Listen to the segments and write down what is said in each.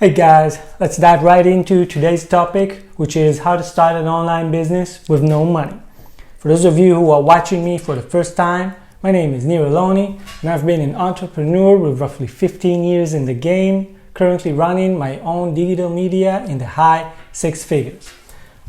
Hey guys, let's dive right into today's topic, which is how to start an online business with no money. For those of you who are watching me for the first time, my name is Nir Aloni, and I've been an entrepreneur with roughly 15 years in the game, currently running my own digital media in the high six figures.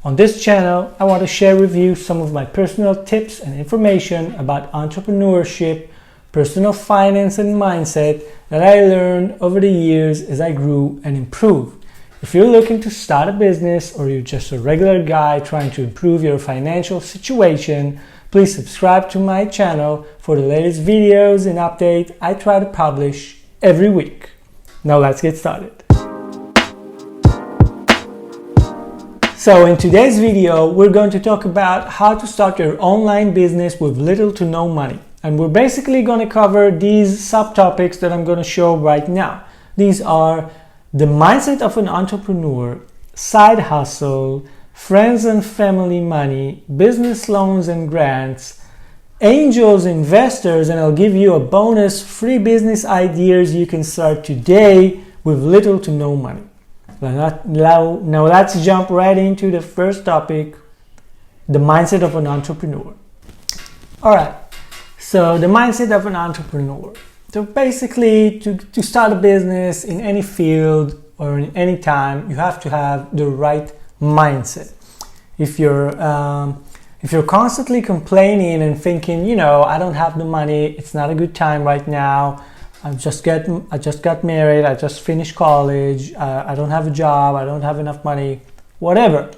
On this channel, I want to share with you some of my personal tips and information about entrepreneurship, personal finance and mindset that I learned over the years as I grew and improved. If you're looking to start a business or you're just a regular guy trying to improve your financial situation, please subscribe to my channel for the latest videos and updates I try to publish every week. Now let's get started. So in today's video, we're going to talk about how to start your online business with little to no money. And we're basically going to cover these subtopics that I'm going to show right now. These are the mindset of an entrepreneur, side hustle, friends and family money, business loans and grants, angels, investors, and I'll give you a bonus free business ideas you can start today with little to no money. Now let's jump right into the first topic, the mindset of an entrepreneur. All right. So the mindset of an entrepreneur. So basically, to start a business in any field or in any time, you have to have the right mindset. If you're constantly complaining and thinking, I don't have the money, it's not a good time right now, I just got married, I just finished college, I don't have a job, I don't have enough money, whatever.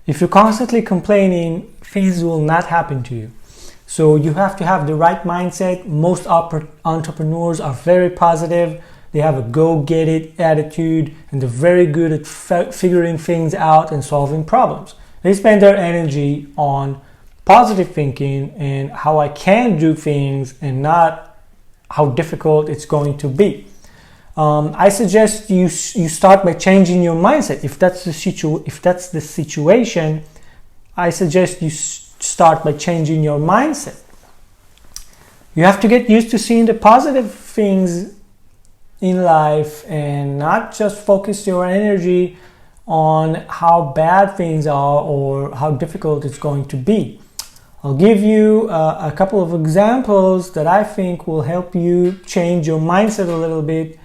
If you're constantly complaining, things will not happen to you. So you have to have the right mindset. Most entrepreneurs are very positive. They have a go-get-it attitude, and they're very good at figuring things out and solving problems. They spend their energy on positive thinking and how I can do things and not how difficult it's going to be. I suggest you start by changing your mindset. If that's the situation, I suggest you start by changing your mindset. You have to get used to seeing the positive things in life and not just focus your energy on how bad things are or how difficult it's going to be. I'll give you a couple of examples that I think will help you change your mindset a little bit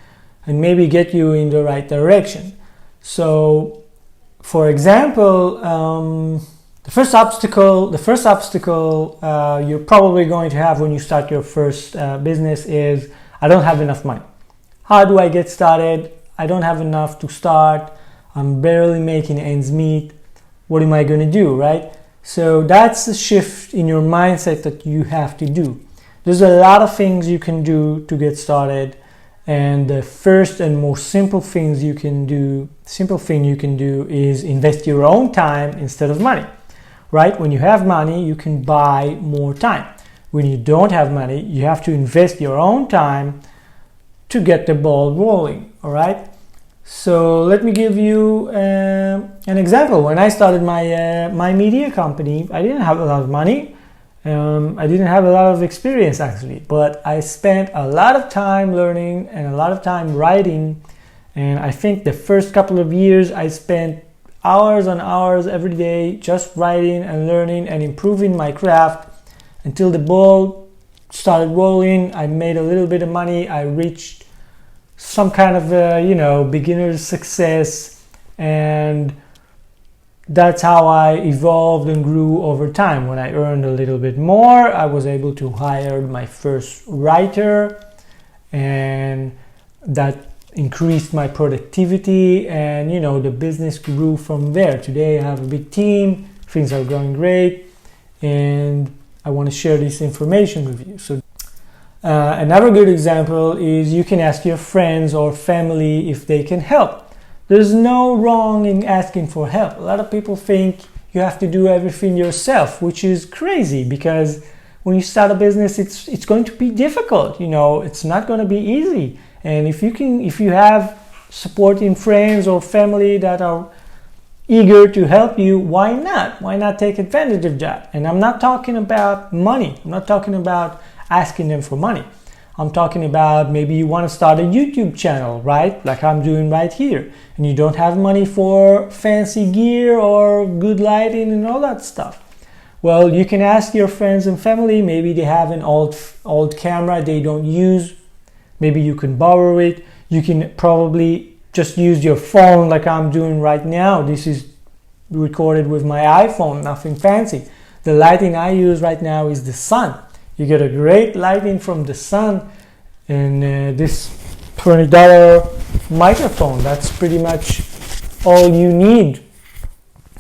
and maybe get you in the right direction. So, for example, the first obstacle you're probably going to have when you start your first business is, I don't have enough money. How do I get started? I don't have enough to start. I'm barely making ends meet. What am I going to do, right? So that's the shift in your mindset that you have to do. There's a lot of things you can do to get started. And the first and most simple thing you can do is invest your own time instead of money. Right? When you have money, you can buy more time. When you don't have money, you have to invest your own time to get the ball rolling. All right? So let me give you an example. When I started my media company, I didn't have a lot of money. I didn't have a lot of experience actually, but I spent a lot of time learning and a lot of time writing. And I think the first couple of years I spent hours on hours every day just writing and learning and improving my craft until the ball started rolling. I made a little bit of money. I reached some kind of beginner's success, and that's how I evolved and grew over time. When I earned a little bit more, I was able to hire my first writer, and that increased my productivity, and the business grew from there. Today I have a big team, things are going great, and I want to share this information with you. So another good example is you can ask your friends or family if they can help. There's no wrong in asking for help. A lot of people think you have to do everything yourself, which is crazy, because when you start a business, it's going to be difficult. It's not going to be easy. And if you have supporting friends or family that are eager to help you, why not? Why not take advantage of that? And I'm not talking about money. I'm not talking about asking them for money. I'm talking about maybe you want to start a YouTube channel, right? Like I'm doing right here. And you don't have money for fancy gear or good lighting and all that stuff. Well, you can ask your friends and family. Maybe they have an old camera they don't use. Maybe you can borrow it. You can probably just use your phone like I'm doing right now. This is recorded with my iPhone, nothing fancy. The lighting I use right now is the sun. You get a great lighting from the sun, and this $20 microphone, that's pretty much all you need.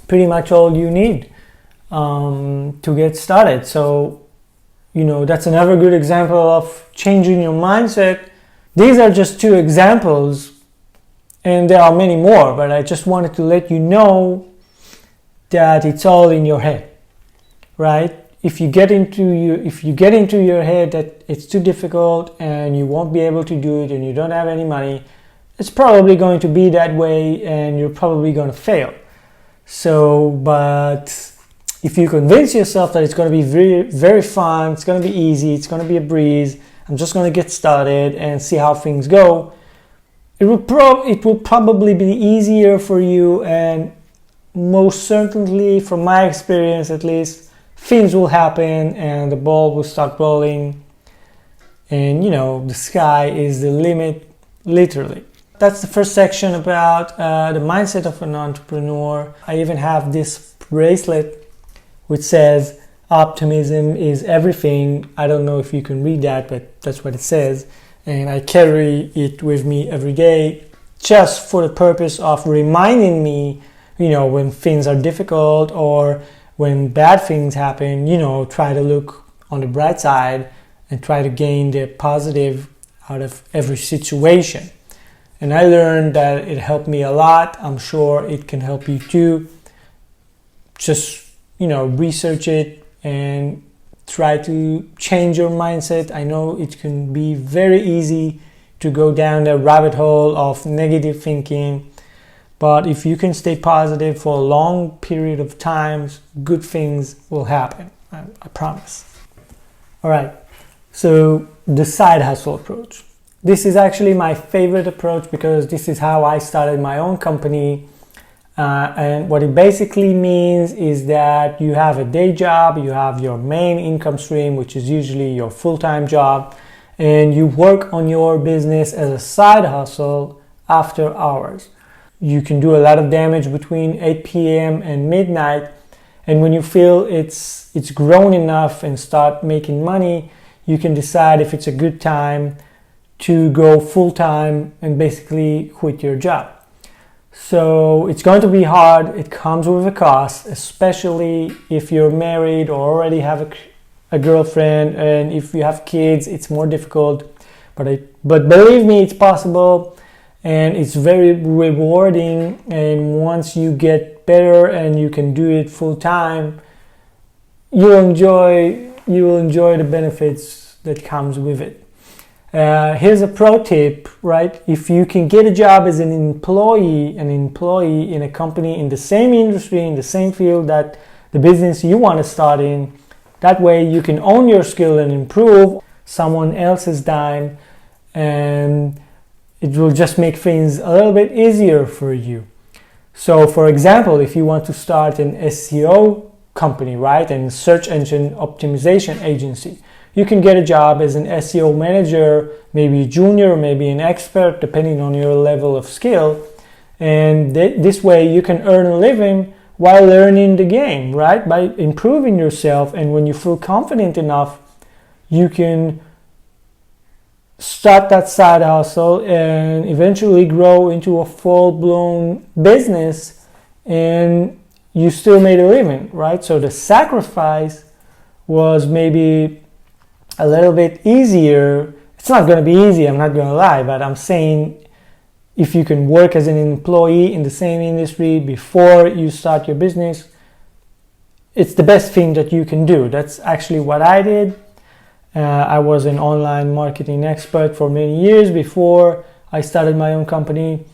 To get started. So, that's another good example of changing your mindset. These are just two examples, and there are many more, but I just wanted to let you know that it's all in your head, right? If you get into your head that it's too difficult and you won't be able to do it and you don't have any money, it's probably going to be that way and you're probably going to fail. So, but if you convince yourself that it's going to be very, very fun, it's going to be easy, it's going to be a breeze, I'm just going to get started and see how things go, it will probably be easier for you, and most certainly, from my experience at least, things will happen and the ball will start rolling, and the sky is the limit, literally. That's the first section about the mindset of an entrepreneur. I even have this bracelet which says optimism is everything. I don't know if you can read that, but that's what it says, and I carry it with me every day just for the purpose of reminding me, when things are difficult or when bad things happen, try to look on the bright side and try to gain the positive out of every situation. And I learned that it helped me a lot. I'm sure it can help you too. Just, research it and try to change your mindset. I know it can be very easy to go down the rabbit hole of negative thinking. But if you can stay positive for a long period of time, good things will happen. I promise. All right. So the side hustle approach. This is actually my favorite approach because this is how I started my own company. And what it basically means is that you have a day job, you have your main income stream, which is usually your full-time job, and you work on your business as a side hustle after hours. You can do a lot of damage between 8 p.m. and midnight, and when you feel it's grown enough and start making money, you can decide if it's a good time to go full-time and basically quit your job. So it's going to be hard. It comes with a cost, especially if you're married or already have a girlfriend, and if you have kids, it's more difficult. But believe me, it's possible. And it's very rewarding, and once you get better and you can do it full time, you will enjoy the benefits that comes with it. Here's a pro tip, right? If you can get a job as an employee in a company in the same industry, in the same field that the business you want to start in, that way you can own your skill and improve someone else's dime, and it will just make things a little bit easier for you. So for example, if you want to start an SEO company, right, and search engine optimization agency, you can get a job as an SEO manager, maybe junior, maybe an expert, depending on your level of skill. And this way you can earn a living while learning the game, right, by improving yourself. And when you feel confident enough, you can start that side hustle and eventually grow into a full-blown business, and you still made a living, right? So the sacrifice was maybe a little bit easier. It's not going to be easy, I'm not going to lie, but I'm saying if you can work as an employee in the same industry before you start your business, it's the best thing that you can do. That's actually what I did. I was an online marketing expert for many years before I started my own company,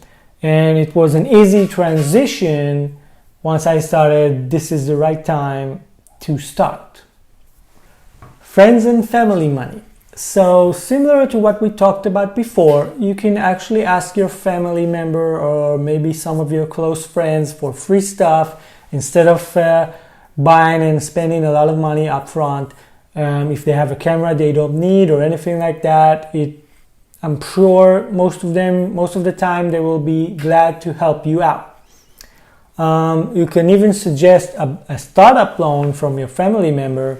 and it was an easy transition. Once I started, this is the right time to start. Friends and family money. So similar to what we talked about before, you can actually ask your family member or maybe some of your close friends for free stuff instead of buying and spending a lot of money up front. If they have a camera they don't need or anything like that, I'm sure most of the time they will be glad to help you out. You can even suggest a startup loan from your family member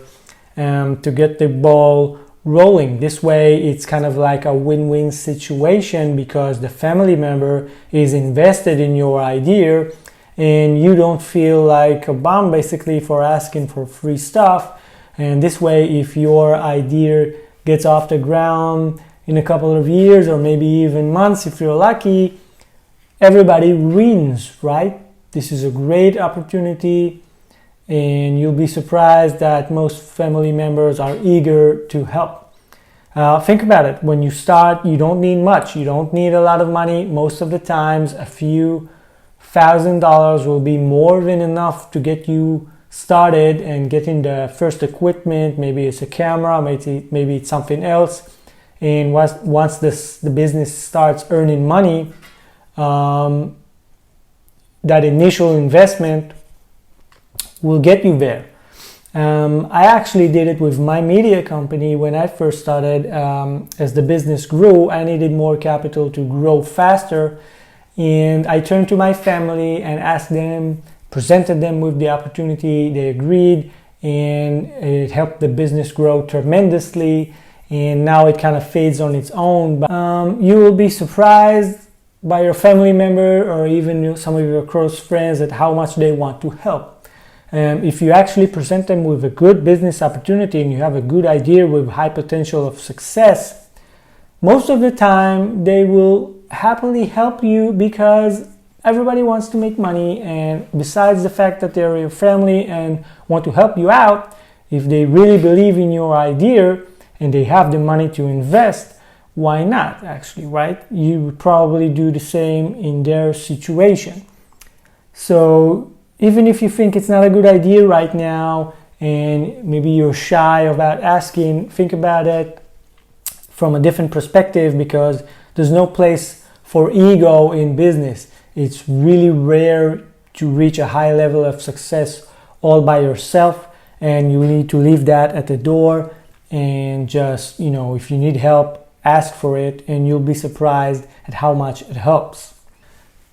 to get the ball rolling. This way it's kind of like a win-win situation because the family member is invested in your idea and you don't feel like a bum basically for asking for free stuff. And this way, if your idea gets off the ground in a couple of years or maybe even months if you're lucky, everybody wins, right? This is a great opportunity and you'll be surprised that most family members are eager to help. Think about it. When you start, you don't need much. You don't need a lot of money. Most of the times, a few $1,000 will be more than enough to get you started and getting the first equipment. Maybe it's a camera, maybe it's something else. And once the business starts earning money, that initial investment will get you there. I actually did it with my media company when I first started. As the business grew, I needed more capital to grow faster, and I turned to my family and asked them, presented them with the opportunity. They agreed, and it helped the business grow tremendously, and now it kind of fades on its own. But you will be surprised by your family member or even some of your close friends at how much they want to help. If you actually present them with a good business opportunity and you have a good idea with high potential of success, most of the time they will happily help you because everybody wants to make money. And besides the fact that they're your family and want to help you out, if they really believe in your idea and they have the money to invest, why not actually, right? You would probably do the same in their situation. So even if you think it's not a good idea right now and maybe you're shy about asking, think about it from a different perspective because there's no place for ego in business. It's really rare to reach a high level of success all by yourself, and you need to leave that at the door and just, if you need help, ask for it, and you'll be surprised at how much it helps.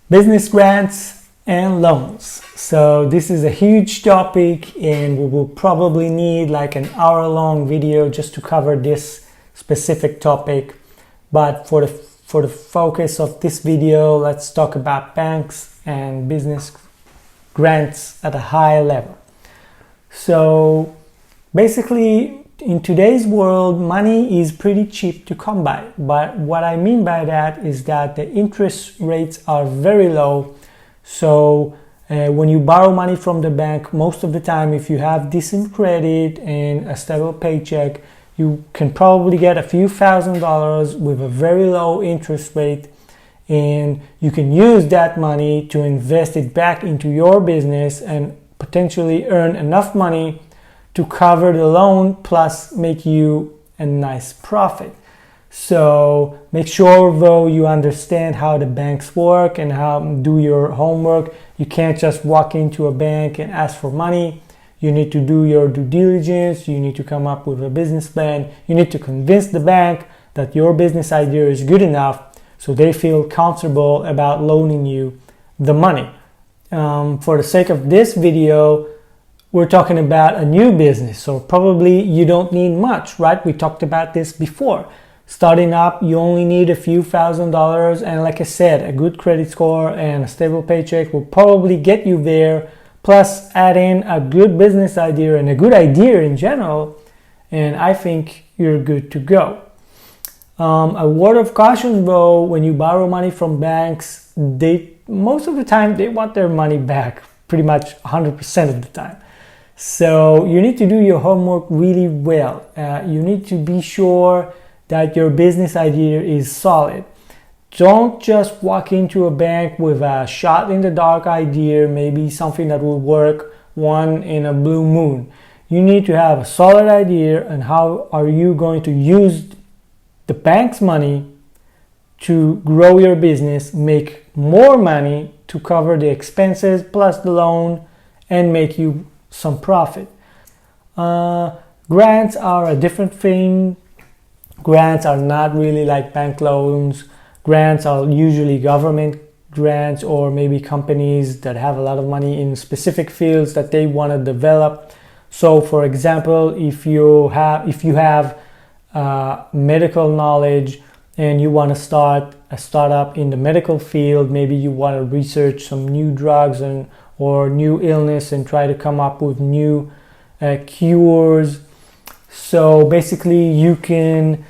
Business grants and loans. So this is a huge topic and we will probably need like an hour-long video just to cover this specific topic. But for the focus of this video, let's talk about banks and business grants at a high level. So basically, in today's world, money is pretty cheap to come by. But what I mean by that is that the interest rates are very low. So when you borrow money from the bank, most of the time, if you have decent credit and a stable paycheck, you can probably get a few $1,000s with a very low interest rate, and you can use that money to invest it back into your business and potentially earn enough money to cover the loan plus make you a nice profit. So make sure though you understand how the banks work and how do your homework. You can't just walk into a bank and ask for money. You need to do your due diligence. You need to come up with a business plan. You need to convince the bank that your business idea is good enough so they feel comfortable about loaning you the money. For the sake of this video, we're talking about a new business. So probably you don't need much, right? We talked about this before. Starting up, you only need a few $1,000s, and like I said, a good credit score and a stable paycheck will probably get you there. Plus, add in a good business idea and a good idea in general, and I think you're good to go. A word of caution though, when you borrow money from banks, most of the time they want their money back, pretty much 100% of the time. So you need to do your homework really well. You need to be sure that your business idea is solid. Don't just walk into a bank with a shot in the dark idea, maybe something that will work one in a blue moon. You need to have a solid idea and how are you going to use the bank's money to grow your business, make more money to cover the expenses plus the loan, and make you some profit. Grants are a different thing. Grants are not really like bank loans. Grants are usually government grants, or maybe companies that have a lot of money in specific fields that they want to develop. So for example, if you have medical knowledge and you want to start a startup in the medical field, maybe you want to research some new drugs or new illness and try to come up with new cures. So basically you can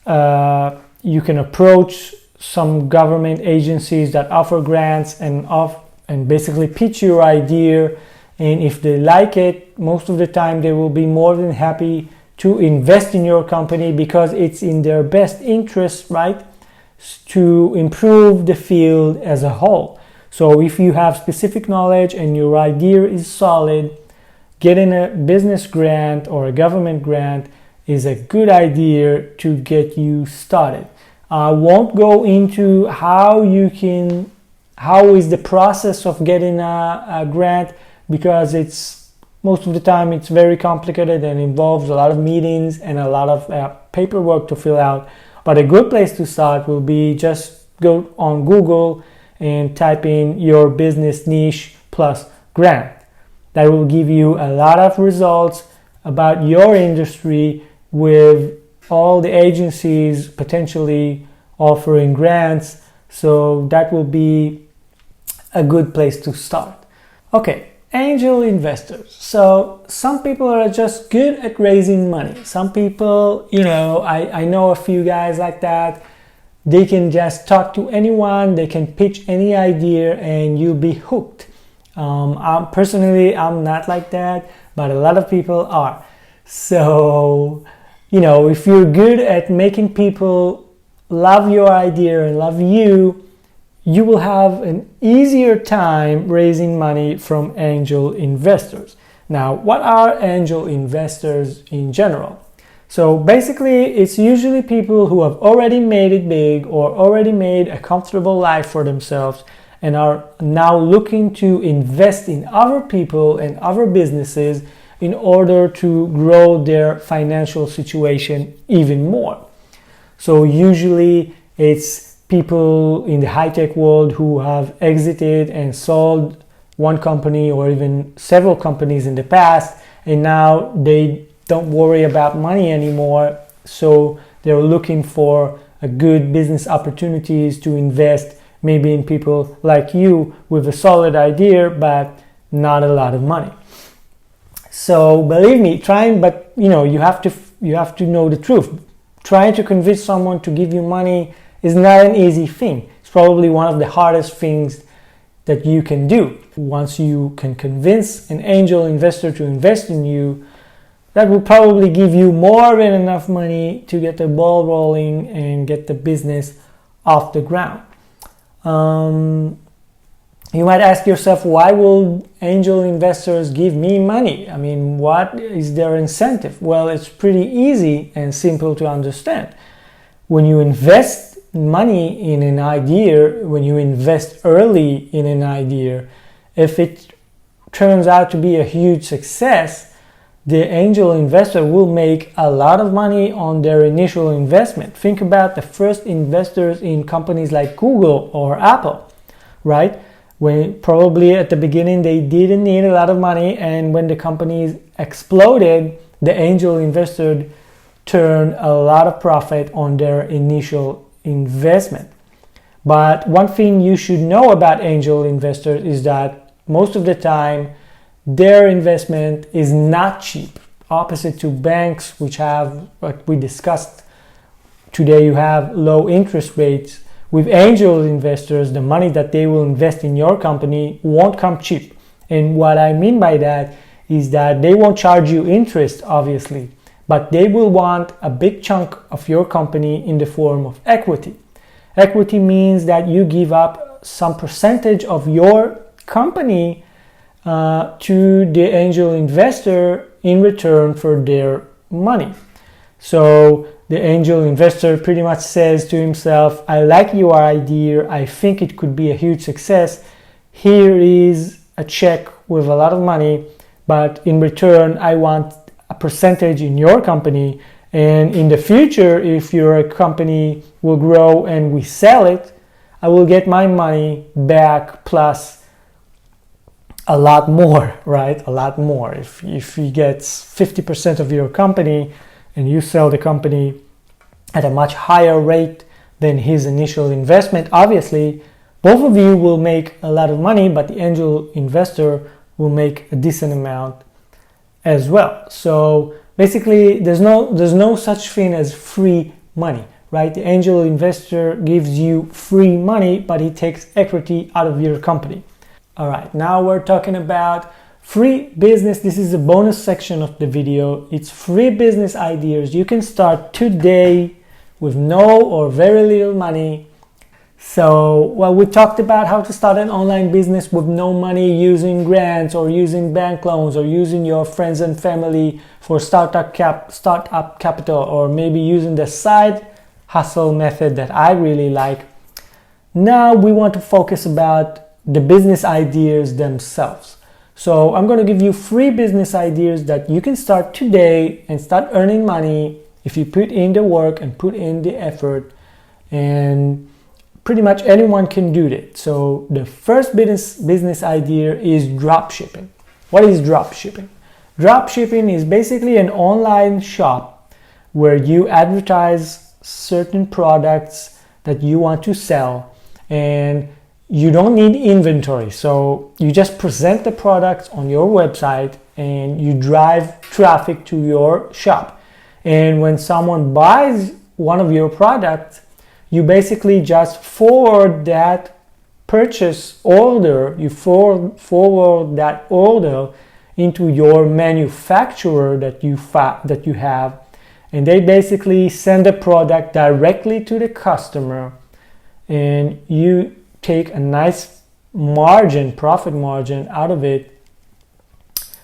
approach some government agencies that offer grants and basically pitch your idea, and if they like it, most of the time they will be more than happy to invest in your company, because it's in their best interest, right, to improve the field as a whole. So if you have specific knowledge and your idea is solid, getting a business grant or a government grant is a good idea to get you started. I won't go into how is the process of getting a grant, because most of the time it's very complicated and involves a lot of meetings and a lot of paperwork to fill out. But a good place to start will be just go on Google and type in your business niche plus grant. That will give you a lot of results about your industry, with all the agencies potentially offering grants. So that will be a good place to start. Okay, angel investors. So some people are just good at raising money. Some people, I know a few guys like that. They can just talk to anyone, they can pitch any idea, and you'll be hooked. I'm not like that, but a lot of people are. So, if you're good at making people love your idea and love you, you will have an easier time raising money from angel investors. Now, what are angel investors in general? So basically, it's usually people who have already made it big or already made a comfortable life for themselves and are now looking to invest in other people and other businesses in order to grow their financial situation even more. So usually it's people in the high-tech world who have exited and sold one company or even several companies in the past, and now they don't worry about money anymore. So they're looking for a good business opportunities to invest, maybe in people like you with a solid idea but not a lot of money. So believe me, you have to know the truth. Trying to convince someone to give you money is not an easy thing. It's probably one of the hardest things that you can do. Once you can convince an angel investor to invest in you, that will probably give you more than enough money to get the ball rolling and get the business off the ground. You might ask yourself, why will angel investors give me money? I mean, what is their incentive? Well, it's pretty easy and simple to understand. When you invest money in an idea, when you invest early in an idea, if it turns out to be a huge success, the angel investor will make a lot of money on their initial investment. Think about the first investors in companies like Google or Apple, right? When probably at the beginning they didn't need a lot of money, and when the companies exploded, the angel investor turned a lot of profit on their initial investment. But one thing you should know about angel investors is that most of the time their investment is not cheap. Opposite to banks, which have, like we discussed today, you have low interest rates. With angel investors, the money that they will invest in your company won't come cheap. And what I mean by that is that they won't charge you interest, obviously, but they will want a big chunk of your company in the form of equity. Equity means that you give up some percentage of your company to the angel investor in return for their money. So the angel investor pretty much says to himself, I like your idea, I think it could be a huge success. Here is a check with a lot of money, but in return I want a percentage in your company, and in the future, if your company will grow and we sell it, I will get my money back plus a lot more, right? A lot more. If he gets 50% of your company and you sell the company at a much higher rate than his initial investment, obviously both of you will make a lot of money, but the angel investor will make a decent amount as well. So basically there's no such thing as free money, right? The angel investor gives you free money, but he takes equity out of your company. All right, now we're talking about free business. This is a bonus section of the video. It's free business ideas you can start today with no or very little money. So, well, we talked about how to start an online business with no money, using grants or using bank loans or using your friends and family for startup capital, or maybe using the side hustle method that I really like. Now we want to focus about the business ideas themselves. So I'm going to give you free business ideas that you can start today and start earning money if you put in the work and put in the effort, and pretty much anyone can do that. So the first business idea is drop shipping. What is drop shipping? Drop shipping is basically an online shop where you advertise certain products that you want to sell, and you don't need inventory. So you just present the products on your website and you drive traffic to your shop. And when someone buys one of your products, you basically just forward that purchase order, you forward that order into your manufacturer that you have, and they basically send the product directly to the customer, and you take a nice profit margin out of it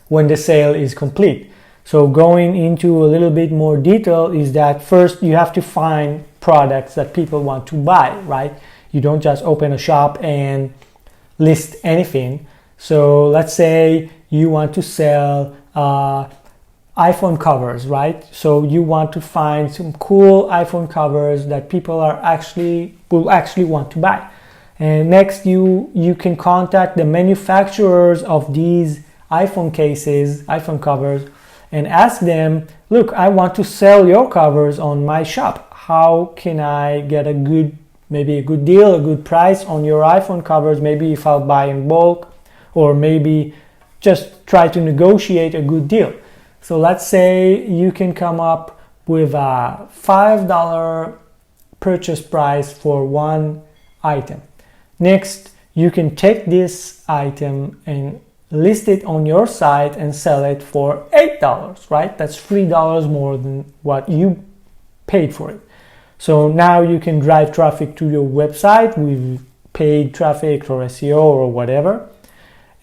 when the sale is complete. So going into a little bit more detail is that first you have to find products that people want to buy, right? You don't just open a shop and list anything. So let's say you want to sell iPhone covers, right? So you want to find some cool iPhone covers that people will actually want to buy. And next you can contact the manufacturers of these iPhone cases, iPhone covers, and ask them, look, I want to sell your covers on my shop. How can I get a good deal, a good price on your iPhone covers? Maybe if I'll buy in bulk, or maybe just try to negotiate a good deal. So let's say you can come up with a $5 purchase price for one item. Next, you can take this item and list it on your site and sell it for $8, right? That's $3 more than what you paid for it. So now you can drive traffic to your website with paid traffic or SEO or whatever.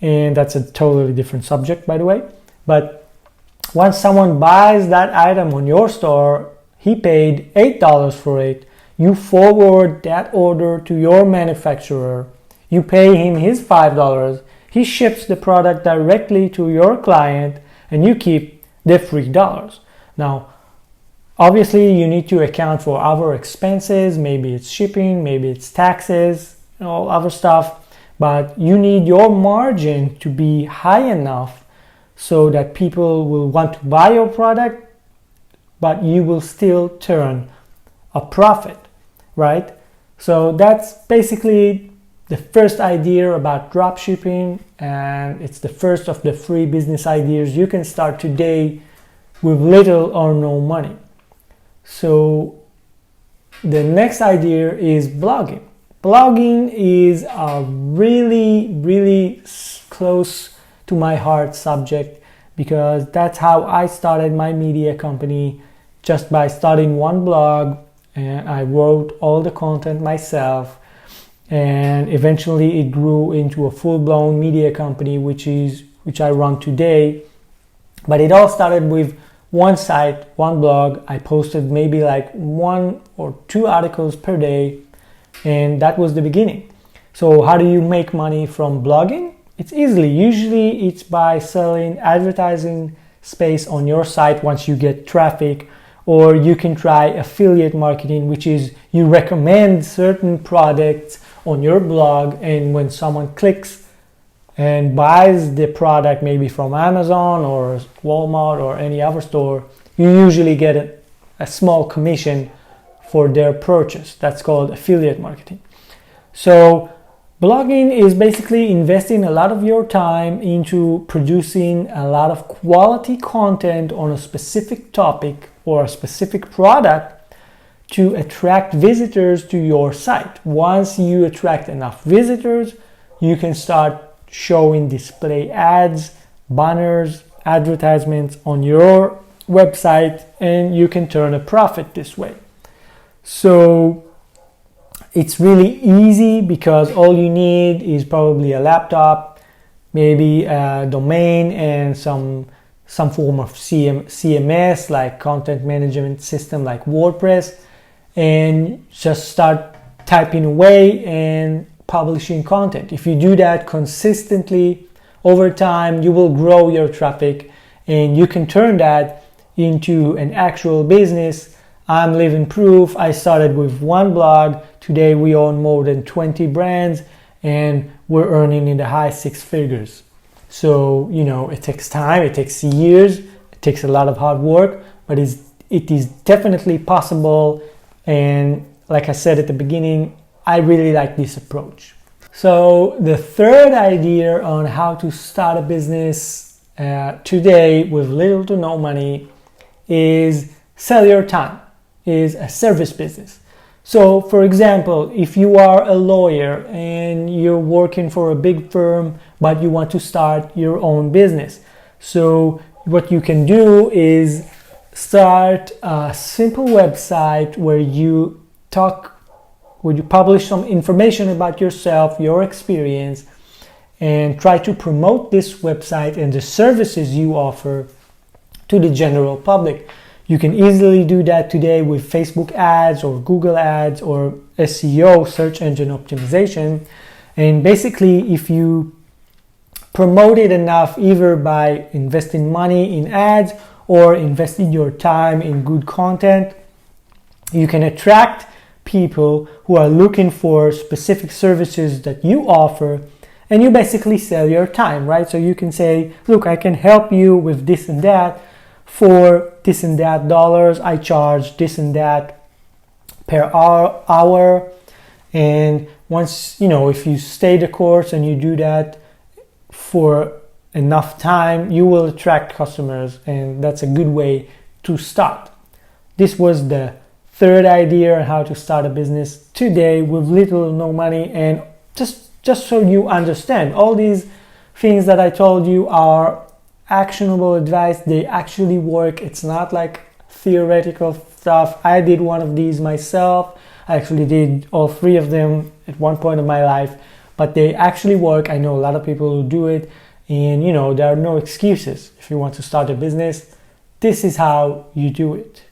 And that's a totally different subject, by the way. But once someone buys that item on your store, he paid $8 for it. You forward that order to your manufacturer. You pay him his $5. He ships the product directly to your client, and you keep the $3. Now, obviously, you need to account for other expenses. Maybe it's shipping, maybe it's taxes, all other stuff. But you need your margin to be high enough so that people will want to buy your product, but you will still turn a profit, right? So that's basically the first idea about drop shipping, and it's the first of the free business ideas you can start today with little or no money. So the next idea is blogging. Blogging is a really close to my heart subject, because that's how I started my media company, just by starting one blog, and I wrote all the content myself, and eventually it grew into a full-blown media company which I run today. But it all started with one site, one blog. I posted maybe like 1 or 2 articles per day, and that was the beginning. So how do you make money from blogging? It's easily. Usually it's by selling advertising space on your site once you get traffic, or you can try affiliate marketing, which is you recommend certain products on your blog, and when someone clicks and buys the product maybe from Amazon or Walmart or any other store, you usually get a small commission for their purchase. That's called affiliate marketing. So blogging is basically investing a lot of your time into producing a lot of quality content on a specific topic or a specific product to attract visitors to your site. Once you attract enough visitors, you can start showing display ads, banners, advertisements on your website, and you can turn a profit this way. So it's really easy because all you need is probably a laptop, maybe a domain, and some form of CMS like content management system like WordPress, and just start typing away and publishing content. If you do that consistently over time, you will grow your traffic and you can turn that into an actual business. I'm living proof. I started with one blog. Today we own more than 20 brands and we're earning in the high 6 figures. So, it takes time, it takes years, it takes a lot of hard work, but it is definitely possible. And like I said at the beginning, I really like this approach. So the third idea on how to start a business today with little to no money is sell your time, is a service business. So for example, if you are a lawyer and you're working for a big firm, but you want to start your own business. So what you can do is start a simple website where you publish some information about yourself, your experience, and try to promote this website and the services you offer to the general public. You can easily do that today with Facebook ads or Google ads or SEO, search engine optimization. And basically, if you promote it enough, either by investing money in ads or investing your time in good content, you can attract people who are looking for specific services that you offer, and you basically sell your time, right? So you can say, look, I can help you with this and that for this and that dollars. I charge this and that per hour. And once, if you stay the course and you do that for enough time, you will attract customers, and that's a good way to start. This was the third idea on how to start a business today with little or no money. And just so you understand, all these things that I told you are actionable advice. They actually work. It's not like theoretical stuff. I did one of these myself. I actually did all 3 of them at one point in my life, but they actually work. I know a lot of people who do it, and there are no excuses. If you want to start a business, this is how you do it.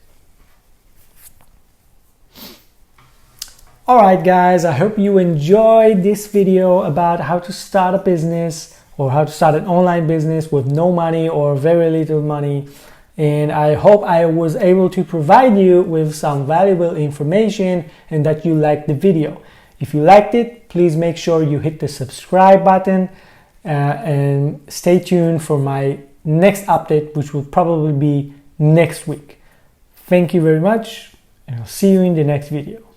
Alright guys, I hope you enjoyed this video about how to start a business or how to start an online business with no money or very little money. And I hope I was able to provide you with some valuable information and that you liked the video. If you liked it, please make sure you hit the subscribe button and stay tuned for my next update, which will probably be next week. Thank you very much, and I'll see you in the next video.